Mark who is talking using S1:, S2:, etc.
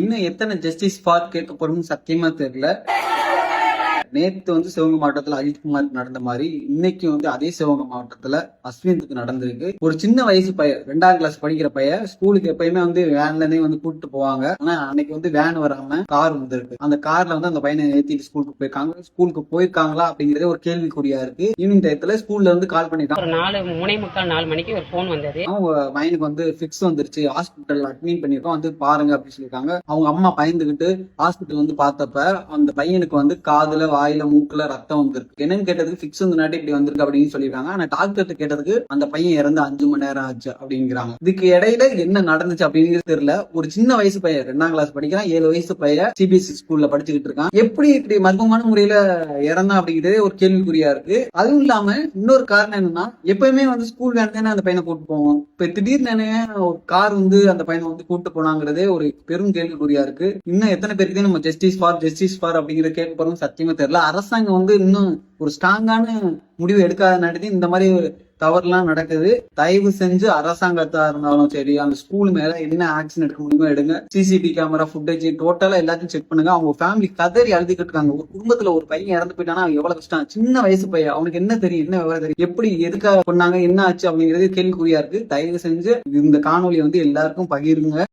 S1: இன்னும் எத்தனை justice for கேட்க போறோம்னு சத்தியமா தெரியல. நேத்து வந்து சிவகங்கை மாவட்டத்துல அஜித்குமாருக்கு நடந்த மாதிரி இன்னைக்கு வந்து அதே சிவகங்கை மாவட்டத்துல அஸ்வினுக்கு நடந்திருக்கு. ஒரு சின்ன வயசு பையன் 2ஆம் கிளாஸ் படிக்கிற பையன் ஸ்கூலுக்கு எப்பயுமே வந்து வேன்லனே வந்து கூப்பிட்டு போவாங்க. ஆனா அன்னைக்கு வந்து வேன் வராம கார் வந்திருக்கு. அந்த கார்ல வந்து அந்த பையனை ஏத்திட்டு ஸ்கூலுக்கு போயிருக்காங்க. ஸ்கூலுக்கு போயிருக்காங்களா அப்படிங்கறதே ஒரு கேள்விக்குறியா இருக்கு. ஈவினிங் டயத்துல ஸ்கூல்ல இருந்து கால் பண்ணிட்டாங்க.
S2: ஒரு 4 மணிக்கு ஒரு போன் வந்தது.
S1: அவங்க பையனுக்கு வந்து ஃபிக்ஸ் வந்துருச்சு, ஹாஸ்பிட்டல் அட்மிட் பண்ணிருக்கோம், வந்து பாருங்க அப்படின்னு சொல்லியிருக்காங்க. அவங்க அம்மா பயந்துகிட்டு ஹாஸ்பிட்டல் வந்து பார்த்தப்ப அந்த பையனுக்கு வந்து காதுல வாயில மூக்குல ரத்தம் வந்திருக்கு. என்னன்னு கேட்டதுக்கு ஃபிக்ஸ் வந்து நாட்டி இப்படி வந்திருக்கு அப்படின்னு சொல்லியிருக்காங்க. ஆனா டாக்டர் கேட்டதுக்கு அந்த பையன் இறந்து 5 மணி நேரம் ஆச்சு அப்படிங்கிறாங்க. இதுக்கு இடையில என்ன நடந்துச்சு அப்படிங்கிறது தெரியல. ஒரு சின்ன வயசு பையன் 2ஆம் கிளாஸ் படிக்கிறான், 7 வயசு பையன் சிபிஎஸ்இ ஸ்கூல்ல படிச்சுக்கிட்டு இருக்கான். எப்படி இப்படி மர்மமான முறையில இறந்தான் அப்படிங்கிறதே ஒரு கேள்விக்குறியா இருக்கு. அதுவும் இல்லாம இன்னொரு காரணம் என்னன்னா, எப்பயுமே வந்து ஸ்கூல் வேன் தானே அந்த பையனை கூட்டு போவோம். இப்ப திடீர்னு ஒரு கார் வந்து அந்த பையனை வந்து கூட்டு போனாங்கிறதே ஒரு பெரும் கேள்விக்குறியா இருக்கு. இன்னும் எத்தனை பேருக்கு நம்ம ஜஸ்டிஸ் ஃபார் அப்படிங்கிறத கேட்க போறோம் சத்தியமா தெரியல. அரசாங்கம் வந்து இன்னும் ஒரு ஸ்ட்ராங்கான முடிவு எடுக்காத இந்த மாதிரி தவறுலாம் நடக்குது. தயவு செஞ்சு அரசாங்கத்தா இருந்தாலும் சரி, அந்த ஸ்கூல் மேல என்ன ஆக்ஷன் எடுக்க முடியுமோ எடுங்க. சிசிடிவி கேமரா ஃபுட்டேஜ் டோட்டலா எல்லாத்தையும் செக் பண்ணுங்க. அவங்க ஃபேமிலி கதறி அழுதுகிட்டு இருக்காங்க. ஒரு குடும்பத்துல ஒரு பையன் இறந்து போயிட்டானா எவ்வளவு கஷ்டம். சின்ன வயசு பையன், அவனுக்கு என்ன தெரியும், என்ன விவரம் தெரியும், எப்படி எதுக்காக பண்ணாங்க, என்ன ஆச்சு அப்படிங்கிறது கேள்விக்குறியா இருக்கு. தயவு செஞ்சு இந்த காணொலியை வந்து எல்லாருக்கும் பகிருங்க.